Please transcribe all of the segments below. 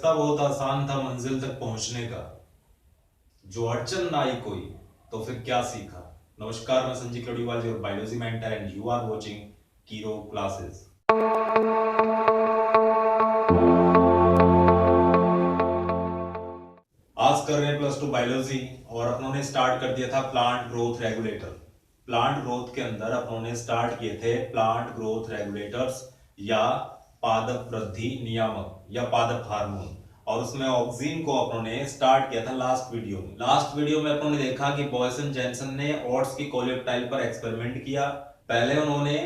रास्ता बहुत आसान था मंजिल तक पहुंचने का, जो अड़चन ना आई कोई तो फिर क्या सीखा। नमस्कार, मैं Sanjeev Ladiwal, your biology mentor and you are watching Kiro classes. आज कर रहे हैं प्लस टू बायोलॉजी और अपनों ने स्टार्ट कर दिया था plant growth regulator. Plant growth के अंदर अपनों ने स्टार्ट किए थे प्लांट ग्रोथ रेगुलेटर्स या पादप वृद्धि नियामक या पादप हार्मोन, और उसमें ऑक्सीन को अपनों ने स्टार्ट किया था लास्ट वीडियो में अपनों ने देखा कि बॉयसन जैनसन ने ओट्स की कोलेप्टाइल पर एक्सपेरिमेंट किया। पहले उन्होंने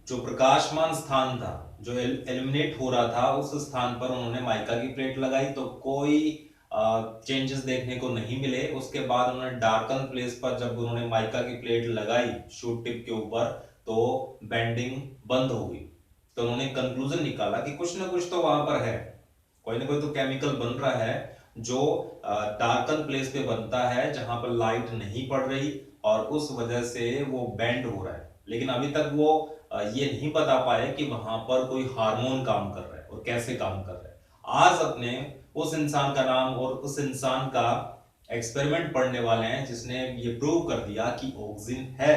जो प्रकाशमान स्थान था, जो एलिमिनेट हो रहा था, उस स्थान पर उन्होंने माइका की प्लेट लगाई तो कोई चेंजेस देखने को नहीं मिले। उसके बाद उन्होंने डार्कन प्लेस पर जब उन्होंने माइका की प्लेट लगाई शूट टिप के ऊपर तो बेंडिंग बंद हो गई। तो उन्होंने कंक्लूजन निकाला कि कुछ ना कुछ तो वहां पर है, कोई ना कोई तो केमिकल बन रहा है जो डार्कन प्लेस पे बनता है जहां पर लाइट नहीं पड़ रही और उस वजह से वो बेंड हो रहा है। लेकिन अभी तक वो ये नहीं बता पाए कि वहां पर कोई हार्मोन काम कर रहा है और कैसे काम कर रहा है। आज अपने उस इंसान का नाम और उस इंसान का एक्सपेरिमेंट पढ़ने वाले हैं जिसने ये प्रूव कर दिया कि ऑक्सीजन है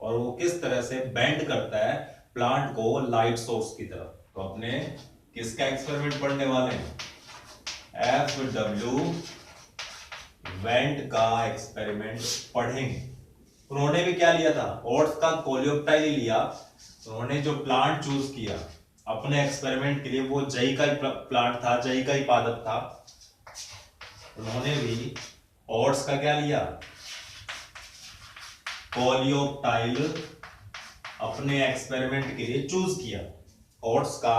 और वो किस तरह से बेंड करता है प्लांट को लाइट सोर्स की तरफ। तो अपने किसका एक्सपेरिमेंट पढ़ने वाले हैं? FW वेंट का एक्सपेरिमेंट पढ़ेंगे। उन्होंने भी क्या लिया था? ओट्स का कोलियोप्टाइल लिया। उन्होंने जो प्लांट चूज किया अपने एक्सपेरिमेंट के लिए वो जई का ही प्लांट था, जई का ही पादप था। उन्होंने भी ओट्स का क्या लिया? कोलियोप्टाइल अपने एक्सपेरिमेंट के लिए चूज किया। ओट्स का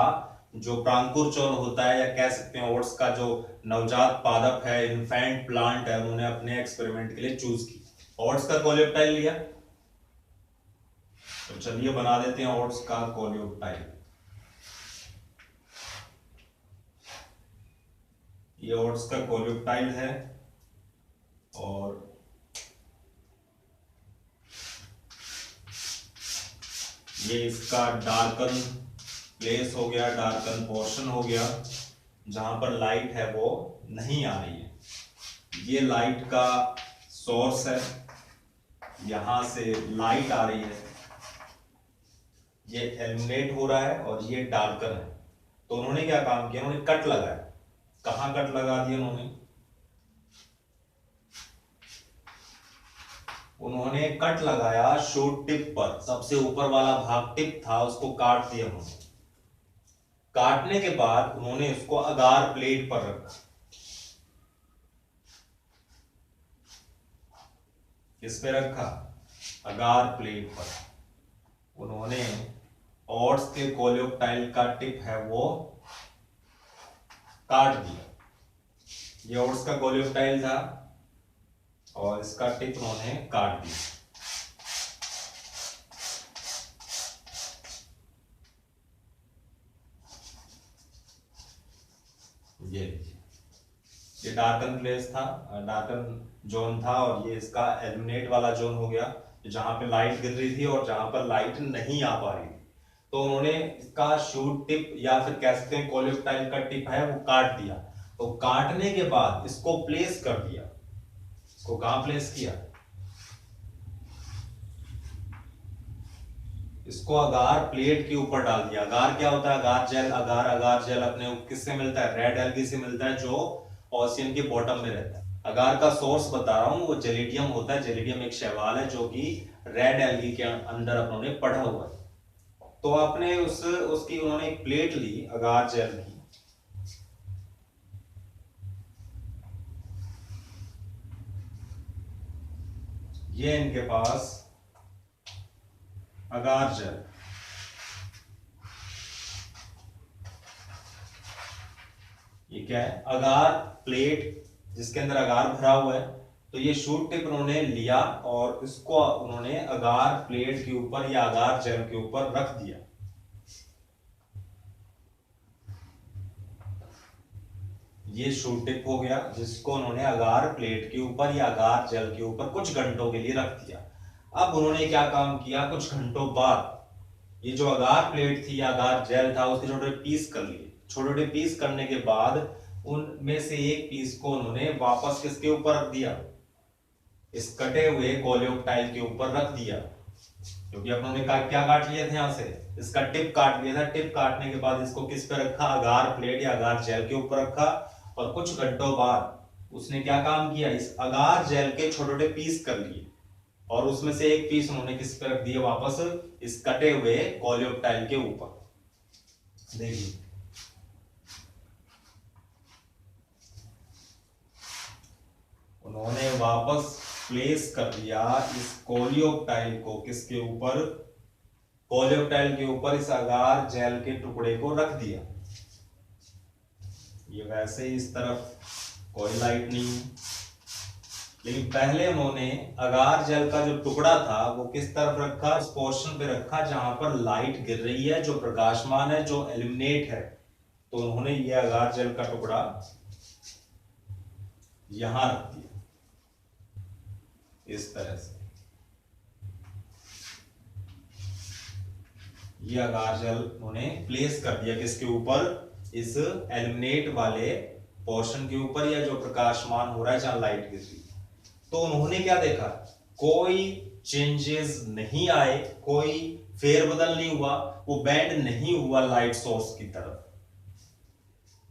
जो प्रांकुर चौल होता है या कह सकते हैं ओट्स का जो नवजात पादप है, इन्फेंट प्लांट है, उन्होंने अपने एक्सपेरिमेंट के लिए चूज किया। ओट्स का कोलियोप्टाइल लिया। तो चलिए बना देते हैं ओट्स का कोलियोप्टाइल। ये ओट्स का कोलियोप्टाइल है और ये इसका डार्कन प्लेस हो गया, डार्कन पोर्शन हो गया जहां पर लाइट है वो नहीं आ रही है। ये लाइट का सोर्स है, यहां से लाइट आ रही है, ये एलिमिनेट हो रहा है और ये डार्कन है। तो उन्होंने क्या काम किया? उन्होंने कट लगाया। कहां कट लगा दिया उन्होंने कट लगाया शूट टिप पर। सबसे ऊपर वाला भाग टिप था उसको काट दिया उन्होंने। काटने के बाद उन्होंने इसको अगार प्लेट पर रखा। किस पे रखा? अगार प्लेट पर। उन्होंने ओट्स के कोलियोप्टाइल का टिप है वो काट दिया। ये ओट्स का कोलियोप्टाइल था और इसका टिप उन्होंने काट दिया। ये लीजिए, ये डार्कन प्लेस था, डार्कन जोन था और ये इसका एलिमिनेट वाला जोन हो गया जहां पे लाइट गिर रही थी और जहां पर लाइट नहीं आ पा रही थी। तो उन्होंने इसका शूट टिप या फिर कह सकते हैं कोलियोप्टाइल का टिप है वो काट दिया। तो काटने के बाद इसको प्लेस कर दिया। इसको कहां प्लेस किया? इसको अगार प्लेट के ऊपर डाल दिया। अगार क्या होता है? अगार जेल। अगार जेल अपने किससे मिलता है? रेड एल्गी से मिलता है जो ओशियन के बॉटम में रहता है। अगार का सोर्स बता रहा हूं, वो जेलिडियम होता है। जेलिडियम एक शैवाल है जो कि रेड एल्गी के अंदर अपनों ने पढ़ा हुआ है। तो आपने उसकी उन्होंने एक प्लेट ली अगार जेल की। ये इनके पास अगार जेल। ये क्या है? अगार प्लेट जिसके अंदर अगार भरा हुआ है। तो ये शूट टिप उन्होंने लिया और इसको उन्होंने अगार प्लेट के ऊपर या अगार जेल के ऊपर रख दिया। ये शूट टिप हो गया जिसको उन्होंने अगार प्लेट के ऊपर या अगार जेल के ऊपर कुछ घंटों के लिए रख दिया। अब उन्होंने क्या काम किया? कुछ घंटों बाद ये जो अगार प्लेट थी या अगार जेल था उसके छोटे पीस कर लिए। छोटे छोटे पीस करने के बाद उनमें से एक पीस को उन्होंने वापस किसके ऊपर रख दिया, इस कटे हुए कोलियोप्टाइल के ऊपर रख दिया, क्योंकि अपनों ने क्या काट लिए थे, यहां से इसका टिप काट लिया था। टिप काटने के बाद इसको किस पे रखा, अगार प्लेट या अगार जेल के ऊपर रखा, और कुछ घंटों बाद उसने क्या काम किया, इस अगार जेल के छोटे छोटे पीस कर लिए, और उसमें से एक पीस उन्होंने किस पे रख दिया, वापस इस कटे हुए कोलियोप्टाइल के ऊपर। देखिए उन्होंने वापस प्लेस कर दिया इस कोलियोप्टाइल को किसके ऊपर, कोलियोप्टाइल के ऊपर इस अगार जेल के टुकड़े को रख दिया। ये वैसे ही इस तरफ कोई लाइट नहीं, लेकिन पहले उन्होंने अगार जेल का जो टुकड़ा था वो किस तरफ रखा, उस पोर्शन पे रखा जहां पर लाइट गिर रही है, जो प्रकाशमान है, जो एल्यूमिनेट है। तो उन्होंने ये अगार जेल का टुकड़ा यहां रख दिया इस तरह से। ये अगार जेल उन्होंने प्लेस कर दिया किसके ऊपर, इस एल्यूमिनेट वाले पोर्शन के ऊपर, या जो प्रकाशमान हो रहा है जहां लाइट गिर रही है। तो उन्होंने क्या देखा, कोई चेंजेस नहीं आए, कोई फेरबदल नहीं हुआ, वो बेंड नहीं हुआ लाइट सोर्स की तरफ।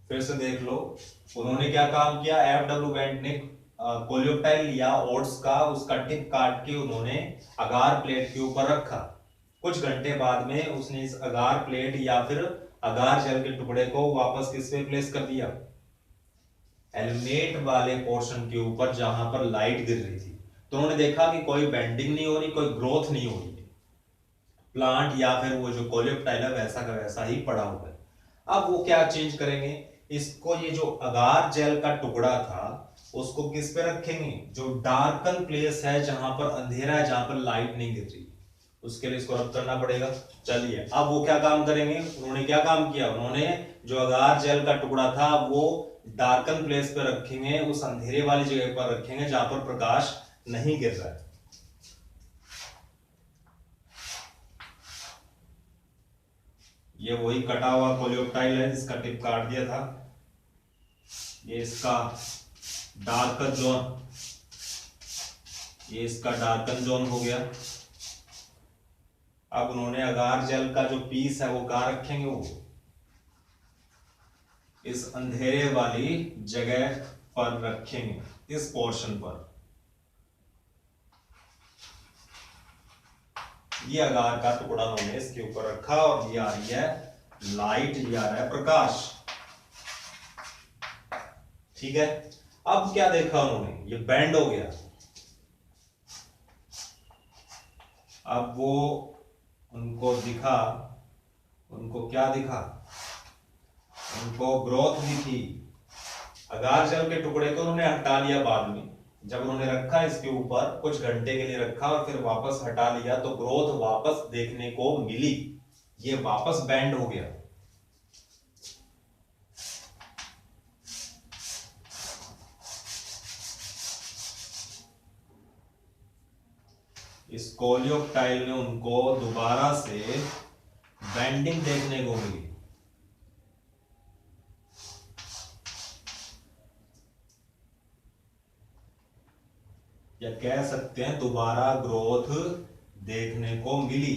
फिर से देख लो, उन्होंने क्या काम किया, एफडब्ल्यू बेंड ने कोलियोप्टाइल लिया ओट्स का, उसका टिप काट के उन्होंने अगार प्लेट के ऊपर रखा। कुछ घंटे बाद में उसने इस अगार प्लेट या फिर अगार जेल के टुकड़े को वापस किस पे प्लेस कर दिया, एल्यूमिनेट वाले पोर्शन के ऊपर जहां पर लाइट गिर रही थी। तो उन्होंने देखा कि कोई बेंडिंग नहीं हो रही, कोई ग्रोथ नहीं हो रही है, प्लांट या फिर वो जो कोलियोप्टाइल है वैसा का वैसा ही पड़ा हुआ है। अब वो क्या चेंज करेंगे, इसको ये जो अगार जेल का टुकड़ा था उसको किस पे रखेंगे, जो डार्कन प्लेस है जहां पर अंधेरा है, जहां पर लाइट नहीं गिर रही, उसके लिए इसको रब करना पड़ेगा। चलिए अब वो क्या काम करेंगे, उन्होंने क्या काम किया, उन्होंने जो अगार जेल का टुकड़ा था वो डार्कन प्लेस पे रखेंगे, उस अंधेरे वाली जगह पर रखेंगे जहां पर प्रकाश नहीं गिर रहा है। ये वही कटा हुआ कोलियोप्टाइल है जिसका टिप काट दिया था, ये इसका डार्कन जोन, ये इसका डार्कन जोन हो गया। अब उन्होंने अगार जेल का जो पीस है वो कहां रखेंगे, वो इस अंधेरे वाली जगह पर रखेंगे, इस पोर्शन पर। ये अगार का टुकड़ा उन्होंने इसके ऊपर रखा, और ये आ रही है लाइट, ये आ रहा है प्रकाश, ठीक है। अब क्या देखा उन्होंने, ये बेंड हो गया। अब वो उनको दिखा, उनको क्या दिखा, उनको ग्रोथ दिखी। अगार जेल के टुकड़े को उन्होंने हटा लिया बाद में, जब उन्होंने रखा इसके ऊपर कुछ घंटे के लिए रखा और फिर वापस हटा लिया, तो ग्रोथ वापस देखने को मिली, ये वापस बेंड हो गया। इस कोलियोप्टाइल में उनको दोबारा से बेंडिंग देखने को मिली। या कह सकते हैं दोबारा ग्रोथ देखने को मिली,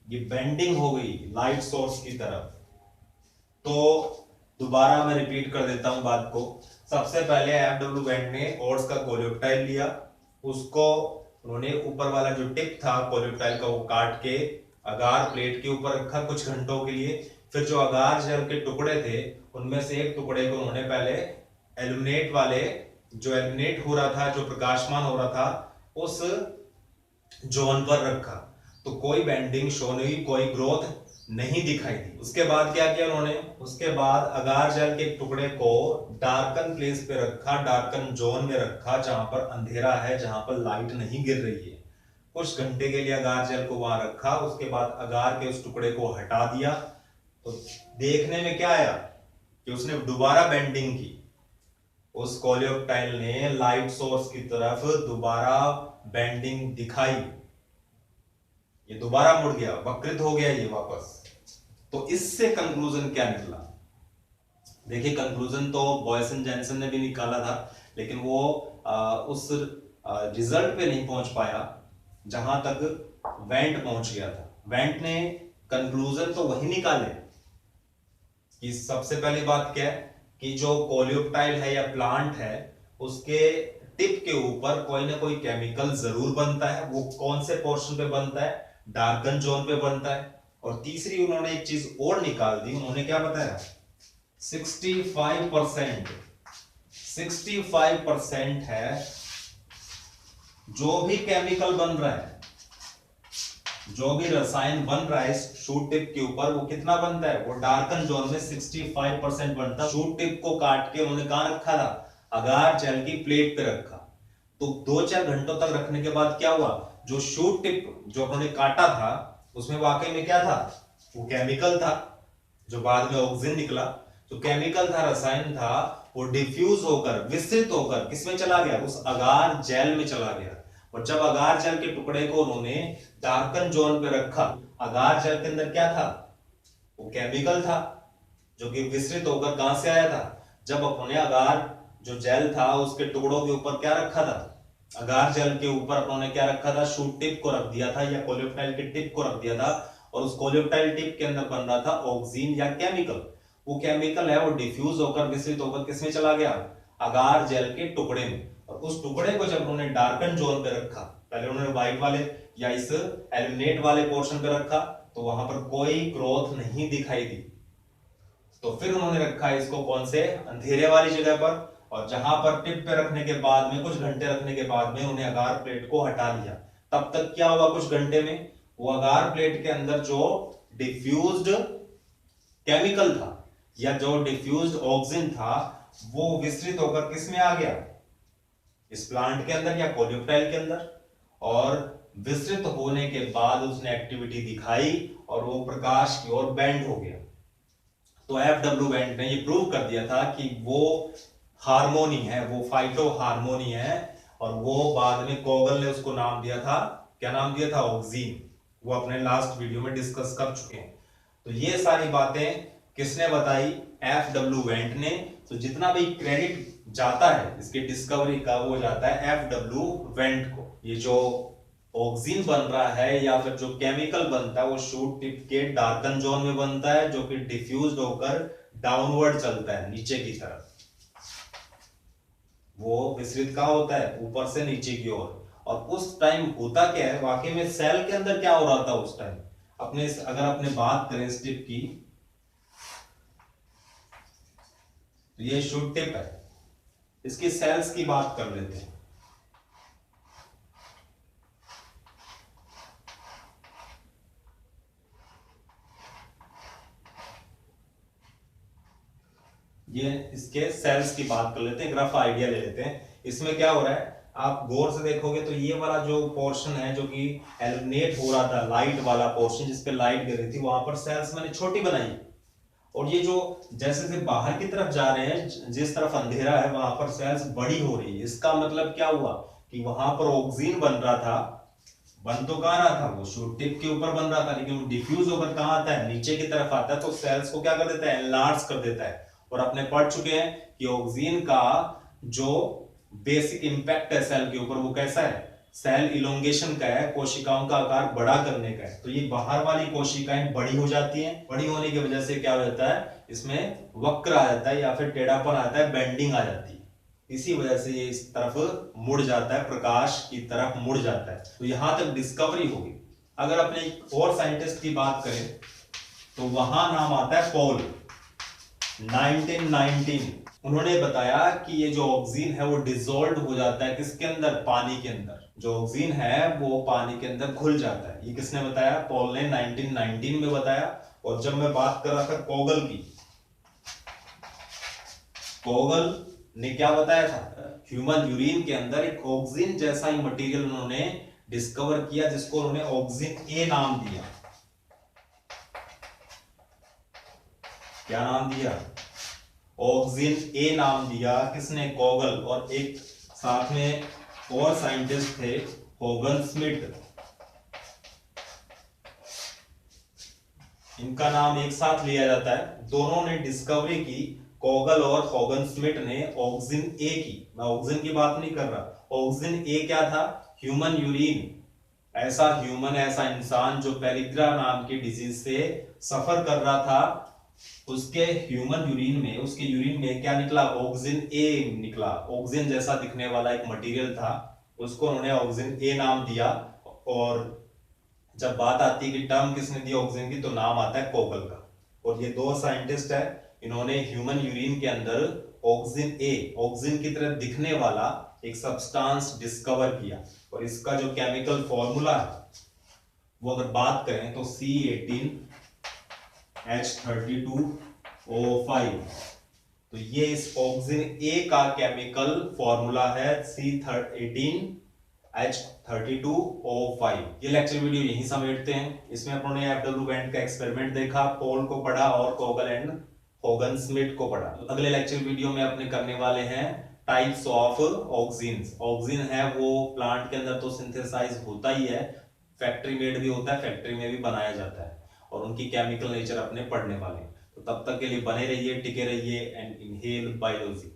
ये बेंडिंग हो गई लाइट सोर्स की तरफ। तो दोबारा मैं रिपीट कर देता हूं बात को। सबसे पहले एफडब्ल्यू बेंड ने ओट्स का कोलियोप्टाइल लिया, उसको उन्होंने ऊपर वाला जो टिप था कोलियोप्टाइल का वो काट के अगार प्लेट के ऊपर रखा कुछ घंटों के लिए। फिर जो अगार जेल के टुकड़े थे उनमें से एक टुकड़े को उन्होंने पहले एल्यूमिनेट वाले, जो एल्यूमिनेट हो रहा था, जो प्रकाशमान हो रहा था, उस जोन पर रखा। तो कोई बेंडिंग शो नहीं, कोई ग्रोथ नहीं दिखाई दी। उसके बाद क्या किया उन्होंने, उसके बाद अगार जेल के टुकड़े को डार्कन प्लेस पे रखा, डार्कन जोन में रखा जहां पर अंधेरा है, जहां पर लाइट नहीं गिर रही है। कुछ घंटे के लिए अगार जेल को वहां रखा, उसके बाद अगार के उस टुकड़े को हटा दिया। तो देखने में क्या आया कि उसने दोबारा बेंडिंग की, उस कोलियोप्टाइल ने लाइट सोर्स की तरफ दोबारा बेंडिंग दिखाई, ये दोबारा मुड़ गया, वक्रित हो गया ये वापस। तो इससे कंक्लूजन क्या निकला? देखिए, कंक्लूजन तो बॉयसन जैनसन ने भी निकाला था, लेकिन वो उस रिजल्ट पे नहीं पहुंच पाया जहां तक वेंट पहुंच गया था। वेंट ने कंक्लूजन तो वही निकाले कि सबसे पहली बात क्या है कि जो कोलियोप्टाइल है या प्लांट है, उसके टिप के ऊपर कोई ना कोई केमिकल जरूर बनता है। वो कौन से पोर्शन पे बनता है? डार्कन जोन पे बनता है। और तीसरी उन्होंने एक चीज और निकाल दी, उन्होंने क्या बताया? 65% है जो भी केमिकल बन रहा है, जो भी रसायन बन रहा है इस शूट टिप के ऊपर, वो कितना बनता है? वो डार्कन जोन में 65% बनता है। शूट टिप को काट के उन्होंने कहां रखा था? अगार जेल की प्लेट पे रखा। तो 2-4 घंटों तक रखने के बाद क्या हुआ? जो शूट टिप जो उन्होंने काटा था उसमें वाकई में क्या था? वो केमिकल था, जो बाद में ऑक्सीजन निकला। जो केमिकल था, रसायन था, वो डिफ्यूज होकर, विस्तृत होकर किसमें चला गया? उस अगार जेल में चला गया। और जब अगार जेल के टुकड़े को उन्होंने डार्कन जोन पे रखा, अगार जेल के अंदर क्या था? वो केमिकल था जो कि विस्तृत होकर कहां से आया था? जब उन्होंने अगार जो जेल था उसके टुकड़ों के ऊपर क्या रखा था? अगार जेल के ऊपर उन्होंने क्या रखा था? शूट टिप को रख दिया था, या कोलियोप्टाइल के टिप को रख दिया था। और उस कोलियोप्टाइल टिप के अंदर बन रहा था ऑक्सीन या केमिकल। वो केमिकल है, वो डिफ्यूज होकर, विस्तृत होकर किसमें चला गया? अगार जेल के टुकड़े में। और उस टुकड़े को जब उन्होंने डार्कन जोन पे रखा, पहले उन्होंने व्हाइट वाले या इस एल्यूमिनेट वाले पोर्शन पे रखा, तो वहां पर कोई ग्रोथ नहीं दिखाई दी। तो फिर उन्होंने रखा इसको कौन से? अंधेरे वाली जगह पर। और जहां पर टिप पे रखने के बाद में, कुछ घंटे रखने के बाद में, उन्हें अगार प्लेट को हटा लिया। तब तक क्या हुआ? कुछ घंटे में वो अगार प्लेट के अंदर जो डिफ्यूज्ड केमिकल था या जो डिफ्यूज्ड ऑक्सीजन था, वो विस्तृत होकर किस में आ गया? इस प्लांट के अंदर या कोलियोप्टाइल के अंदर। और विस्तृत होने के बाद उसने एक्टिविटी दिखाई और वो प्रकाश की ओर बेंड हो गया। तो एफडब्ल्यू वेंट ने ये प्रूव कर दिया था कि वो हार्मोनी है, वो फाइटो हार्मोनी है। और वो बाद में कोगल ने उसको नाम दिया था, क्या नाम दिया था? ऑक्सीन। वो अपने लास्ट वीडियो में डिस्कस कर चुके हैं। तो ये सारी बातें किसने बताई? एफडब्ल्यू वेंट ने। तो जितना भी क्रेडिट जाता है इसकी डिस्कवरी का, वो जाता है एफडब्ल्यू वेंट को। ये जो ऑक्सीन बन रहा है या फिर जो केमिकल बनता है, वो शूट टिप के डार्कन जोन में बनता है, जो कि डिफ्यूज होकर डाउनवर्ड चलता है, नीचे की तरफ। वो विस्तृत कहां होता है? ऊपर से नीचे की ओर। और उस टाइम होता क्या है वाकई में? सेल के अंदर क्या हो रहा था उस टाइम? अगर अपने बात करें इस टिप की, तो ये शूट टिप है, इसकी सेल्स की बात कर लेते हैं। ये इसके सेल्स की बात कर लेते हैं, ग्रफ आइडिया ले लेते हैं। इसमें क्या हो रहा है, आप गौर से देखोगे तो ये वाला जो पोर्शन है जो कि एल्यूमिनेट हो रहा था, लाइट वाला पोर्शन जिसपे लाइट गिर रही थी, वहां पर सेल्स मैंने छोटी बनाई। और ये जो जैसे जैसे बाहर की तरफ जा रहे हैं, जिस तरफ अंधेरा है वहां पर सेल्स बड़ी हो रही है। इसका मतलब क्या हुआ कि वहां पर ऑक्सीजन बन रहा था। बन तो कहां रहा था? वो शूट टिप के ऊपर बन रहा था, लेकिन वो डिफ्यूज होकर कहां आता है? नीचे की तरफ आता है। तो सेल्स को क्या कर देता है? एनलार्ज कर देता है। और अपने पढ़ चुके हैं कि ऑक्सीजन का जो बेसिक इंपैक्ट है सेल के ऊपर, वो कैसा है? सेल इलोंगेशन का है, कोशिकाओं का आकार बड़ा करने का है। तो ये बाहर वाली कोशिकाएं बड़ी हो जाती हैं। बड़ी होने की वजह से क्या हो जाता है? इसमें वक्र आ जाता है या फिर टेढ़ापन आता है, बेंडिंग आ जाती है। इसी वजह से ये इस तरफ मुड़ जाता है, प्रकाश की तरफ मुड़ जाता है। तो यहां तक डिस्कवरी होगी। अगर अपने एक और साइंटिस्ट की बात करें तो वहां नाम आता है पॉल। 1919 उन्होंने बताया कि ये जो ऑक्सीजन है वो डिसॉल्व हो जाता है किसके अंदर? पानी के अंदर। जो ऑक्सीजन है वो पानी के अंदर घुल जाता है। ये किसने बताया? पॉल ने 1919 में बताया। और जब मैं बात कर रहा था कोगल की, कोगल ने क्या बताया था? ह्यूमन यूरिन के अंदर एक ऑक्सीजन जैसा ही मटेरियल उन्होंने डिस्कवर किया, जिसको उन्होंने ऑक्सीजन ए नाम दिया। क्या नाम दिया? ऑक्सीजन ए नाम दिया। किसने? कोगल। और एक साथ में और साइंटिस्ट थे, होगन स्मिथ। इनका नाम एक साथ लिया जाता है। दोनों ने डिस्कवरी की, कोगल और हॉगन स्मिथ ने ऑक्सिन ए की। मैं ऑक्सिन की बात नहीं कर रहा। ऑक्सिन ए क्या था? Human urine. ऐसा इंसान जो पेलिग्रा नाम की डिजीज से सफर कर रहा था, उसके ह्यूमन यूरिन में, उसके यूरिन में क्या निकला? ऑक्सिन ए निकला। ऑक्सिन जैसा दिखने वाला एक मटेरियल था, उसको उन्होंने ऑक्सिन ए नाम दिया। और जब बात आती है कि टर्म किसने दी ऑक्सिन की, तो नाम आता है कोगल का। और ये दो साइंटिस्ट है, इन्होंने ह्यूमन यूरिन के अंदर ऑक्सिन ए, ऑक्सिन की तरह दिखने वाला एक सब्सटेंस डिस्कवर किया। और इसका जो केमिकल फॉर्मूला है वो अगर बात करें तो C18H32O5। तो ये इस ऑक्सिन ए का केमिकल फॉर्मूला है C18H32O5। ये लेक्चर वीडियो यहीं समेटते हैं। इसमें अपनों ने एफडब्ल्यू बैंड का एक्सपेरिमेंट देखा, पोल को पढ़ा और कोगल एंड हॉगन स्मिथ को पढ़ा। अगले लेक्चर वीडियो में अपने करने वाले हैं टाइप्स ऑफ ऑक्सिन्स। ऑक्सिन है वो प्लांट के अंदर तो सिंथेसाइज होता ही है, फैक्ट्री मेड भी होता है, फैक्ट्री में भी बनाया जाता है, और उनकी केमिकल नेचर अपने पढ़ने वाले हैं। तो तब तक के लिए बने रहिए, टिके रहिए एंड इनहेल बायोलॉजी।